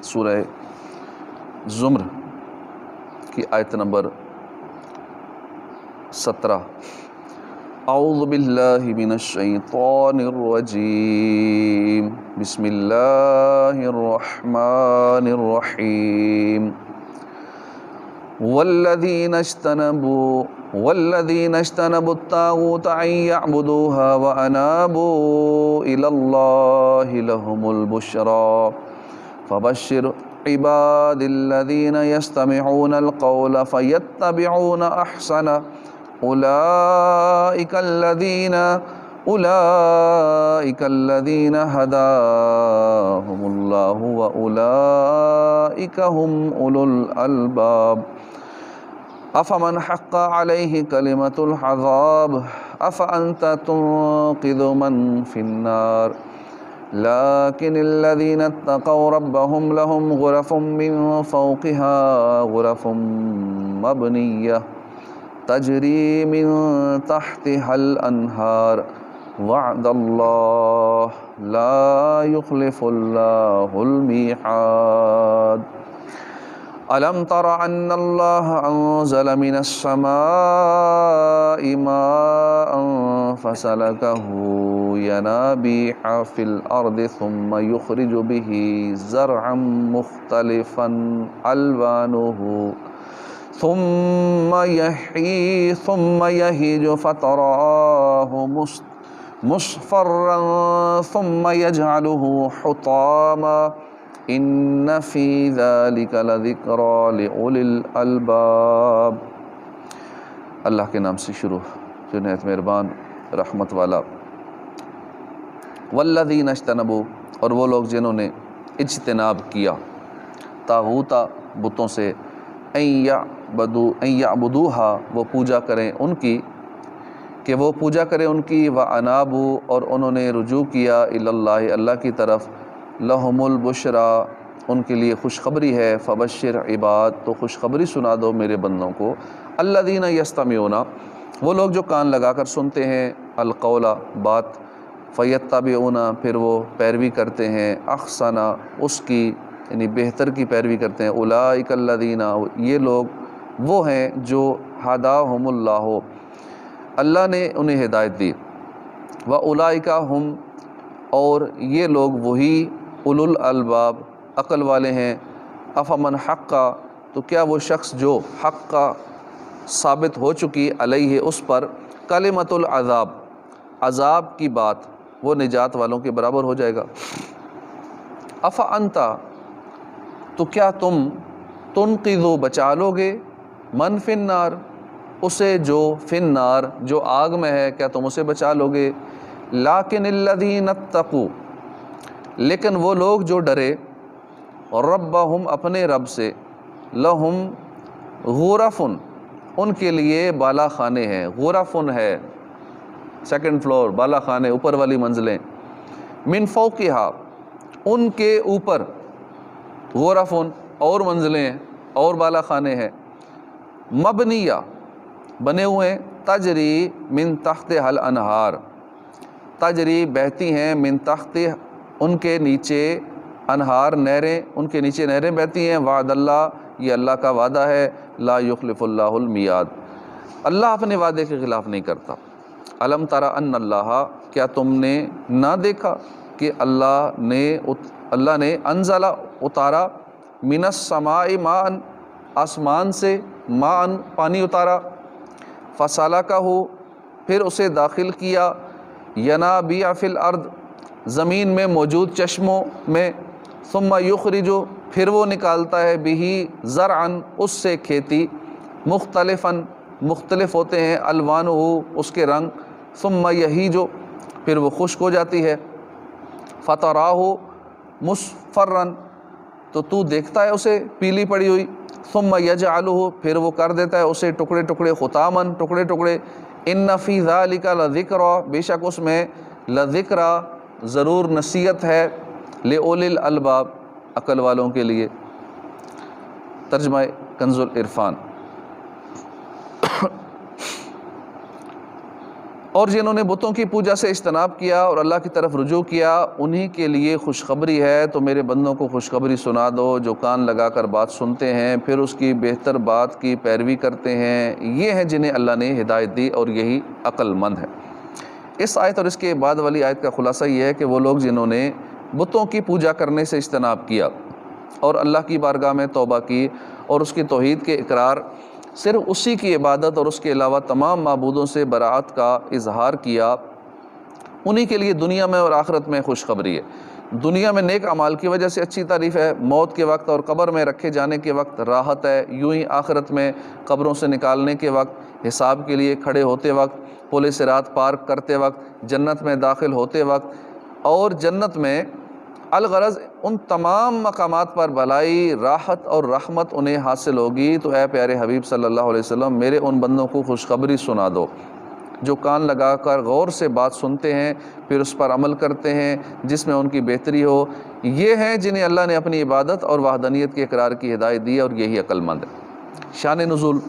سورہ زمر کی آیت نمبر 17۔ اعوذ باللہ من الشیطان الرجیم، بسم اللہ الرحمن الرحیم۔ والذین اجتنبوا الطاغوت ان یعبدوها وانابوا الی اللہ لهم البشری فبشر عباد الذین یستمعون القول فیتبعون احسنہ اولئک الذین ہداہم اللہ واولئک هم اولو الالباب۔ افمن حق علیہ کلمۃ العذاب افانت تنقذ من فی النار لیکن الذین اتقوا ربهم لهم غرف من فوقها غرف مبنیہ تجری من تحتها الانہار وعد اللہ لا یخلف اللہ المیعاد۔ ألم تر أن الله أنزل من السماء ماء فسلكه ينابيع في الأرض ثم يخرج به زرعا مختلفا ألوانه ثم يهيج فتراه مصفرا ثم يجعله حطاما ان فی ذلک لذکری لأولی الالباب۔ اللہ کے نام سے شروع جو نہایت مہربان رحمت والا۔ والذین اجتنبوا، اور وہ لوگ جنہوں نے اجتناب کیا، طاغوت بتوں سے، ان یعبدوہا وہ پوجا کریں ان کی، کہ وہ پوجا کریں ان کی، وانابوا اور انہوں نے رجوع کیا الی اللہ اللہ کی طرف، لہم البشرا ان کے لیے خوشخبری ہے، فبشر عباد تو خوشخبری سنا دو میرے بندوں کو، الذین یستمعون وہ لوگ جو کان لگا کر سنتے ہیں، القول بات، فیتبعون پھر وہ پیروی کرتے ہیں، احسن اس کی یعنی بہتر کی پیروی کرتے ہیں، اولئک الذین یہ لوگ وہ ہیں جو ہداہم اللہ اللہ نے انہیں ہدایت دی، واولئک ہم اور یہ لوگ وہی اولو الالباب عقل والے ہیں، افمن حق کا تو کیا وہ شخص جو حق کا ثابت ہو چکی علیہ اس پر کلمۃ العذاب عذاب کی بات، وہ نجات والوں کے برابر ہو جائے گا۔ افانت تو کیا تم تنقذ بچا لو گے من فی النار اسے جو فی النار جو آگ میں ہے، کیا تم اسے بچا لو گے؟ لیکن الذین اتقوا لیکن وہ لوگ جو ڈرے ربہم اپنے رب سے، لہم غرفن ان کے لیے بالا خانے ہیں، غرفن ہے سیکنڈ فلور، بالا خانے اوپر والی منزلیں، من فوقہا ان کے اوپر، غرفن اور منزلیں ہیں اور بالا خانے ہیں، مبنیہ بنے ہوئے ہیں، تجری من تحتہا الانہار تجری بہتی ہیں، من تحت ان کے نیچے، انہار نہریں ان کے نیچے نہریں بہتی ہیں، وعد اللہ یہ اللہ کا وعدہ ہے، لا یخلف اللہ المیعاد اللہ اپنے وعدے کے خلاف نہیں کرتا۔ الم تر ان اللہ کیا تم نے نہ دیکھا کہ اللہ نے انزل اتارا، من السماء ماء آسمان سے، ماء پانی اتارا، فسلکہ پھر اسے داخل کیا، ینابیع فی الارض زمین میں موجود چشموں میں، ثم یخرج پھر وہ نکالتا ہے بہ زرعا اس سے کھیتی، مختلفاً مختلف ہوتے ہیں، الوانہ اس کے رنگ، ثم یہیج پھر وہ خشک ہو جاتی ہے، فتراہ مصفرا تو دیکھتا ہے اسے پیلی پڑی ہوئی، ثم یجعلہ پھر وہ کر دیتا ہے اسے ٹکڑے ٹکڑے، خطاماً ٹکڑے ٹکڑے، ان فی ذلک لذکری بے شک اس میں لذکری ضرور نصیحت ہے، لأولی الالباب عقل والوں کے لیے۔ ترجمہ کنز العرفان۔ اور جنہوں نے بتوں کی پوجا سے اجتناب کیا اور اللہ کی طرف رجوع کیا انہی کے لیے خوشخبری ہے، تو میرے بندوں کو خوشخبری سنا دو جو کان لگا کر بات سنتے ہیں پھر اس کی بہتر بات کی پیروی کرتے ہیں، یہ ہیں جنہیں اللہ نے ہدایت دی اور یہی عقل مند ہے۔ اس آیت اور اس کے بعد والی آیت کا خلاصہ یہ ہے کہ وہ لوگ جنہوں نے بتوں کی پوجا کرنے سے اجتناب کیا اور اللہ کی بارگاہ میں توبہ کی اور اس کی توحید کے اقرار، صرف اسی کی عبادت اور اس کے علاوہ تمام معبودوں سے براءت کا اظہار کیا، انہی کے لیے دنیا میں اور آخرت میں خوشخبری ہے۔ دنیا میں نیک اعمال کی وجہ سے اچھی تعریف ہے، موت کے وقت اور قبر میں رکھے جانے کے وقت راحت ہے، یوں ہی آخرت میں قبروں سے نکالنے کے وقت، حساب کے لیے کھڑے ہوتے وقت، پل صراط پار کرتے وقت، جنت میں داخل ہوتے وقت اور جنت میں، الغرض ان تمام مقامات پر بھلائی، راحت اور رحمت انہیں حاصل ہوگی۔ تو اے پیارے حبیب صلی اللہ علیہ وسلم میرے ان بندوں کو خوشخبری سنا دو جو کان لگا کر غور سے بات سنتے ہیں پھر اس پر عمل کرتے ہیں جس میں ان کی بہتری ہو، یہ ہیں جنہیں اللہ نے اپنی عبادت اور وحدانیت کے اقرار کی ہدایت دی اور یہی عقل مند ہے۔ شان نزول،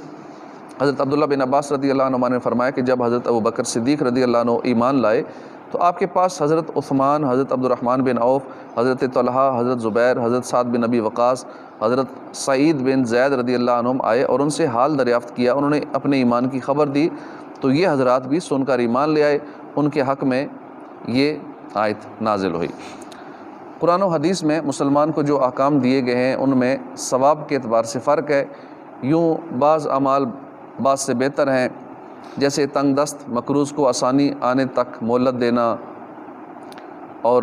حضرت عبداللہ بن عباس رضی اللہ عنہ نے فرمایا کہ جب حضرت ابوبکر صدیق رضی اللہ عنہ ایمان لائے تو آپ کے پاس حضرت عثمان، حضرت عبد الرحمن بن عوف، حضرت طلحہ، حضرت زبیر، حضرت سعد بن ابی وقاص، حضرت سعید بن زید رضی اللہ عنہم آئے اور ان سے حال دریافت کیا، انہوں نے اپنے ایمان کی خبر دی تو یہ حضرات بھی سن کر ایمان لے آئے، ان کے حق میں یہ آیت نازل ہوئی۔ قرآن و حدیث میں مسلمان کو جو احکام دیے گئے ہیں ان میں ثواب کے اعتبار سے فرق ہے، یوں بعض اعمال بعض سے بہتر ہیں، جیسے تنگ دست مقروض کو آسانی آنے تک مہلت دینا اور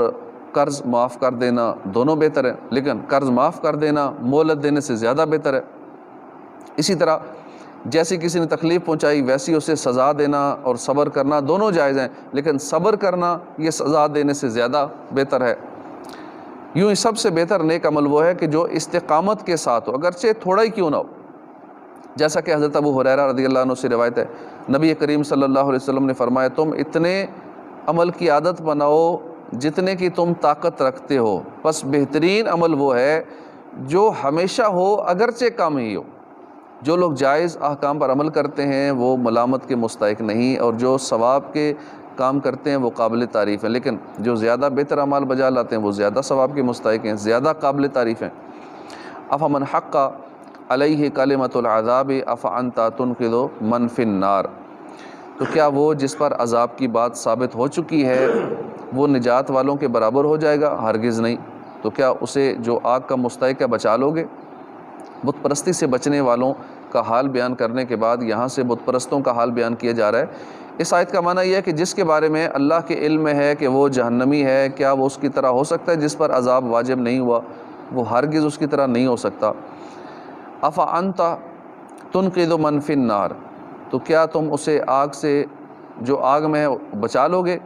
قرض معاف کر دینا دونوں بہتر ہے، لیکن قرض معاف کر دینا مہلت دینے سے زیادہ بہتر ہے۔ اسی طرح جیسی کسی نے تکلیف پہنچائی ویسی اسے سزا دینا اور صبر کرنا دونوں جائز ہیں، لیکن صبر کرنا یہ سزا دینے سے زیادہ بہتر ہے۔ یوں ہی سب سے بہتر نیک عمل وہ ہے کہ جو استقامت کے ساتھ ہو، اگرچہ تھوڑا ہی کیوں نہ ہو، جیسا کہ حضرت ابو ہریرہ رضی اللہ عنہ سے روایت ہے، نبی کریم صلی اللہ علیہ وسلم نے فرمایا تم اتنے عمل کی عادت بناؤ جتنے کی تم طاقت رکھتے ہو، بس بہترین عمل وہ ہے جو ہمیشہ ہو اگرچہ کم ہی ہو۔ جو لوگ جائز احکام پر عمل کرتے ہیں وہ ملامت کے مستحق نہیں، اور جو ثواب کے کام کرتے ہیں وہ قابل تعریف ہیں، لیکن جو زیادہ بہتر اعمال بجا لاتے ہیں وہ زیادہ ثواب کے مستحق ہیں، زیادہ قابل تعریف ہیں۔ افمن حق علیہ کلمۃ العذاب افانت تنقذ من فی النار، تو کیا وہ جس پر عذاب کی بات ثابت ہو چکی ہے وہ نجات والوں کے برابر ہو جائے گا؟ ہرگز نہیں۔ تو کیا اسے جو آگ کا مستحق ہے بچا لو گے؟ بت پرستی سے بچنے والوں کا حال بیان کرنے کے بعد یہاں سے بت پرستوں کا حال بیان کیا جا رہا ہے۔ اس آیت کا معنی یہ ہے کہ جس کے بارے میں اللہ کے علم میں ہے کہ وہ جہنمی ہے، کیا وہ اس کی طرح ہو سکتا ہے جس پر عذاب واجب نہیں ہوا؟ وہ ہرگز اس کی طرح نہیں ہو سکتا۔ افانت تنقذ من فی النار، تو کیا تم اسے آگ سے جو آگ میں ہے بچا لو گے؟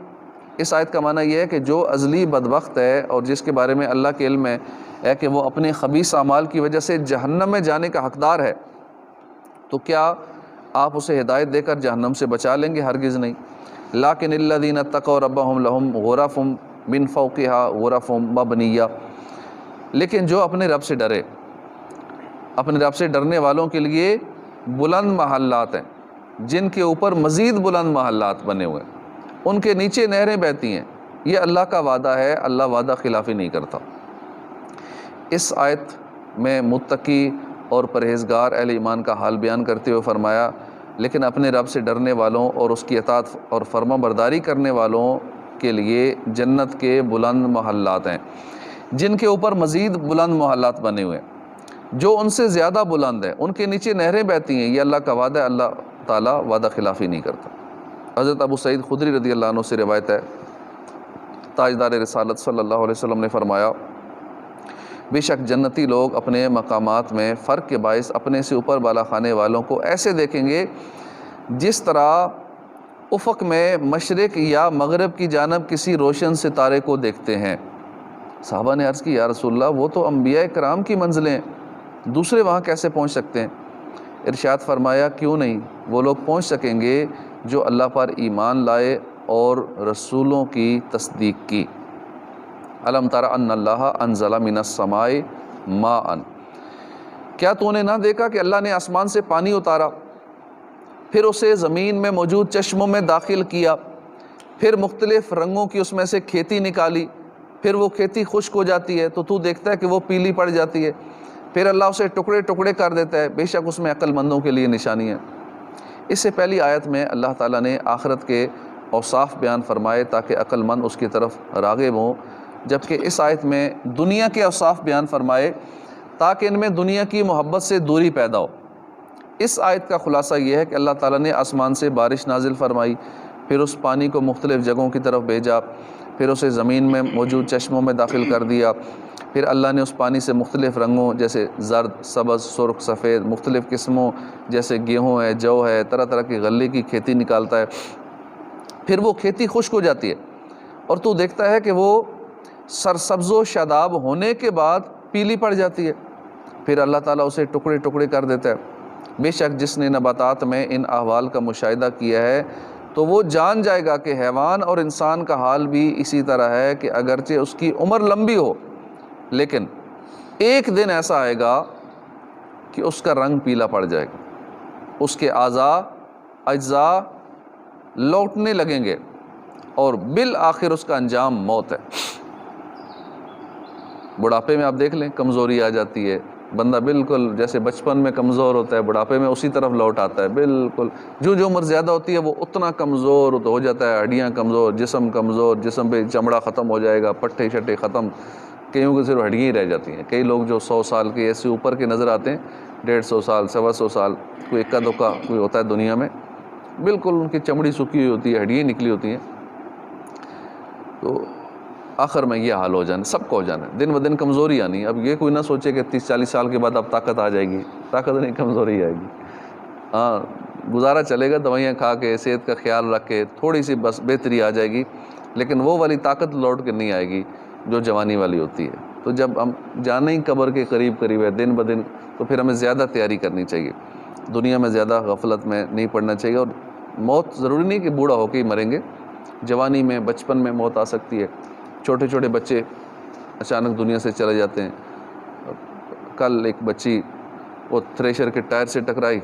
اس آیت کا معنی یہ ہے کہ جو ازلی بدبخت ہے اور جس کے بارے میں اللہ کے علم ہے کہ وہ اپنے خبیث اعمال کی وجہ سے جہنم میں جانے کا حقدار ہے، تو کیا آپ اسے ہدایت دے کر جہنم سے بچا لیں گے؟ ہرگز نہیں۔ لیکن الذین اتقوا ربہم لہم غرف من فوقہا غرف مبنیہ، لیکن جو اپنے رب سے ڈرے، اپنے رب سے ڈرنے والوں کے لیے بلند محلات ہیں جن کے اوپر مزید بلند محلات بنے ہوئے ہیں، ان کے نیچے نہریں بہتی ہیں، یہ اللہ کا وعدہ ہے، اللہ وعدہ خلافی نہیں کرتا۔ اس آیت میں متقی اور پرہیزگار اہل ایمان کا حال بیان کرتے ہوئے فرمایا لیکن اپنے رب سے ڈرنے والوں اور اس کی اطاعت اور فرما برداری کرنے والوں کے لیے جنت کے بلند محلات ہیں جن کے اوپر مزید بلند محلات بنے ہوئے ہیں، جو ان سے زیادہ بلند ہیں، ان کے نیچے نہریں بہتی ہیں، یہ اللہ کا وعدہ ہے، اللہ تعالیٰ وعدہ خلافی نہیں کرتا۔ حضرت ابو سعید خدری رضی اللہ عنہ سے روایت ہے، تاجدار رسالت صلی اللہ علیہ وسلم نے فرمایا بے شک جنتی لوگ اپنے مقامات میں فرق کے باعث اپنے سے اوپر بالا خانے والوں کو ایسے دیکھیں گے جس طرح افق میں مشرق یا مغرب کی جانب کسی روشن ستارے کو دیکھتے ہیں۔ صحابہ نے عرض کی یا رسول اللہ وہ تو انبیاء کرام کی منزلیں، دوسرے وہاں کیسے پہنچ سکتے ہیں؟ ارشاد فرمایا کیوں نہیں، وہ لوگ پہنچ سکیں گے جو اللہ پر ایمان لائے اور رسولوں کی تصدیق کی۔ الم تر ان اللہ انزل من السماء ماء، کیا تو نے نہ دیکھا کہ اللہ نے آسمان سے پانی اتارا پھر اسے زمین میں موجود چشموں میں داخل کیا، پھر مختلف رنگوں کی اس میں سے کھیتی نکالی، پھر وہ کھیتی خشک ہو جاتی ہے تو تو دیکھتا ہے کہ وہ پیلی پڑ جاتی ہے، پھر اللہ اسے ٹکڑے ٹکڑے کر دیتا ہے، بے شک اس میں عقل مندوں کے لیے نشانی ہے۔ اس سے پہلی آیت میں اللہ تعالیٰ نے آخرت کے اوصاف بیان فرمائے تاکہ عقل مند اس کی طرف راغب ہوں، جبکہ اس آیت میں دنیا کے اوصاف بیان فرمائے تاکہ ان میں دنیا کی محبت سے دوری پیدا ہو۔ اس آیت کا خلاصہ یہ ہے کہ اللہ تعالیٰ نے آسمان سے بارش نازل فرمائی، پھر اس پانی کو مختلف جگہوں کی طرف بھیجا، پھر اسے زمین میں موجود چشموں میں داخل کر دیا، پھر اللہ نے اس پانی سے مختلف رنگوں جیسے زرد، سبز، سرخ، سفید، مختلف قسموں جیسے گیہوں ہے، جو ہے، طرح طرح کی غلے کی کھیتی نکالتا ہے، پھر وہ کھیتی خشک ہو جاتی ہے اور تو دیکھتا ہے کہ وہ سرسبز و شاداب ہونے کے بعد پیلی پڑ جاتی ہے، پھر اللہ تعالیٰ اسے ٹکڑے ٹکڑے کر دیتا ہے۔ بے شک جس نے نباتات میں ان احوال کا مشاہدہ کیا ہے تو وہ جان جائے گا کہ حیوان اور انسان کا حال بھی اسی طرح ہے کہ اگرچہ اس کی عمر لمبی ہو لیکن ایک دن ایسا آئے گا کہ اس کا رنگ پیلا پڑ جائے گا، اس کے اجزاء لوٹنے لگیں گے اور بالآخر اس کا انجام موت ہے۔ بڑھاپے میں آپ دیکھ لیں کمزوری آ جاتی ہے، بندہ بالکل جیسے بچپن میں کمزور ہوتا ہے بڑھاپے میں اسی طرف لوٹ آتا ہے، بالکل جو عمر زیادہ ہوتی ہے وہ اتنا کمزور ہو جاتا ہے، ہڈیاں کمزور، جسم پہ چمڑا ختم ہو جائے گا، پٹھے شٹے ختم، کئیوں کو صرف ہڈیاں ہی رہ جاتی ہیں۔ کئی لوگ جو 100 سال کے ایسے اوپر کے نظر آتے ہیں، 150 سال، 125 سال، کوئی اکا دکا کوئی ہوتا ہے دنیا میں، بالکل ان کی چمڑی سکی ہوئی ہوتی ہے، ہڈیاں نکلی ہوتی ہیں، تو آخر میں یہ حال ہو جانا، سب کو ہو جانا ہے، دن ب دن کمزوری آنی ہے۔ اب یہ کوئی نہ سوچے کہ 30-40 سال کے بعد اب طاقت آ جائے گی، طاقت نہیں، کمزوری آئے گی۔ ہاں گزارا چلے گا، دوائیاں کھا کے، صحت کا خیال رکھ کے، تھوڑی سی بس بہتری آ جائے گی، لیکن وہ والی طاقت لوٹ کے نہیں آئے گی جو جوانی والی ہوتی ہے۔ تو جب ہم جانا ہی قبر کے قریب ہے دن ب دن، تو پھر ہمیں زیادہ تیاری کرنی چاہیے، دنیا میں زیادہ غفلت میں نہیں پڑنا چاہیے۔ اور موت ضروری نہیں کہ بوڑھا ہو کے ہی مریں گے، جوانی میں، بچپن میں موت آ سکتی ہے۔ چھوٹے چھوٹے بچے اچانک دنیا سے چلے جاتے ہیں۔ کل ایک بچی وہ تھریشر کے ٹائر سے ٹکرائی،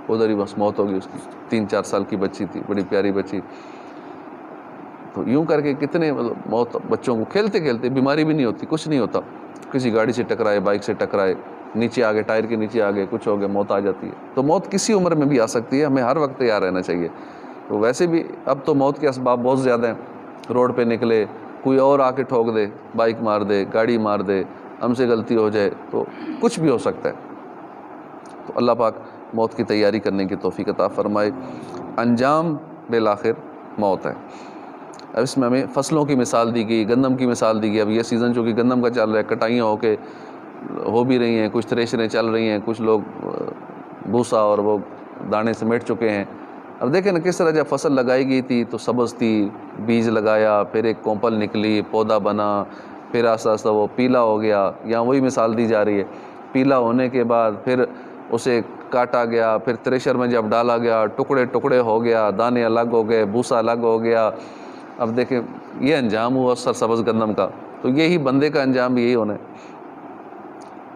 ادھر ہی بس موت ہوگی اس کی، 3-4 سال کی بچی تھی، بڑی پیاری بچی۔ تو یوں کر کے کتنے موت بچوں کو کھیلتے کھیلتے، بیماری بھی نہیں ہوتی، کچھ نہیں ہوتا، کسی گاڑی سے ٹکرائے، بائک سے ٹکرائے، نیچے آ گئے، ٹائر کے نیچے آ گئے، کچھ ہو گیا، موت آ جاتی ہے۔ تو موت کسی عمر میں بھی آ سکتی ہے، ہمیں ہر وقت تیار رہنا چاہیے۔ تو ویسے بھی اب تو موت کے اسباب بہت زیادہ ہیں، روڈ پہ نکلے کوئی اور آ کے ٹھوک دے، بائک مار دے، گاڑی مار دے، ہم سے غلطی ہو جائے تو کچھ بھی ہو سکتا ہے۔ تو اللہ پاک موت کی تیاری کرنے کی توفیق عطا فرمائے۔ انجام بالآخر موت ہے۔ اب اس میں ہمیں فصلوں کی مثال دی گئی، گندم کی مثال دی گئی۔ اب یہ سیزن چونکہ گندم کا چل رہا ہے، کٹائیاں ہو بھی رہی ہیں، کچھ تھریشریں چل رہی ہیں، کچھ لوگ بھوسا اور وہ دانے سمیٹ چکے ہیں۔ اب دیکھیں نا کس طرح جب فصل لگائی گئی تھی تو سبز تھی، بیج لگایا، پھر ایک کومپل نکلی، پودا بنا، پھر آہستہ آہستہ وہ پیلا ہو گیا۔ یہاں وہی مثال دی جا رہی ہے، پیلا ہونے کے بعد پھر اسے کاٹا گیا، پھر تھریشر میں جب ڈالا گیا، ٹکڑے ٹکڑے ہو گیا، دانے الگ ہو گئے، بھوسا الگ ہو گیا۔ اب دیکھیں یہ انجام ہوا سرسبز گندم کا، تو یہی بندے کا انجام بھی یہی ہونا ہے۔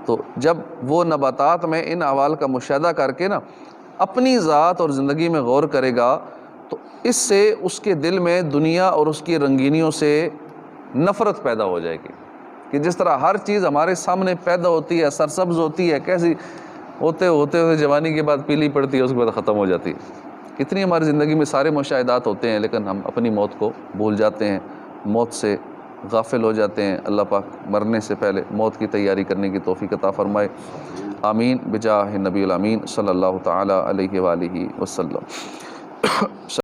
تو جب وہ نباتات میں ان احوال کا مشاہدہ کر کے نا اپنی ذات اور زندگی میں غور کرے گا تو اس سے اس کے دل میں دنیا اور اس کی رنگینیوں سے نفرت پیدا ہو جائے گی، کہ جس طرح ہر چیز ہمارے سامنے پیدا ہوتی ہے، سرسبز ہوتی ہے، کیسی ہوتے جوانی کے بعد پیلی پڑتی ہے، اس کے بعد ختم ہو جاتی ہے۔ کتنی ہماری زندگی میں سارے مشاہدات ہوتے ہیں، لیکن ہم اپنی موت کو بھول جاتے ہیں، موت سے غافل ہو جاتے ہیں۔ اللہ پاک مرنے سے پہلے موت کی تیاری کرنے کی توفیق عطا فرمائے۔ آمین بجاہ نبی الامین صلی اللہ تعالی علیہ وآلہ وسلم۔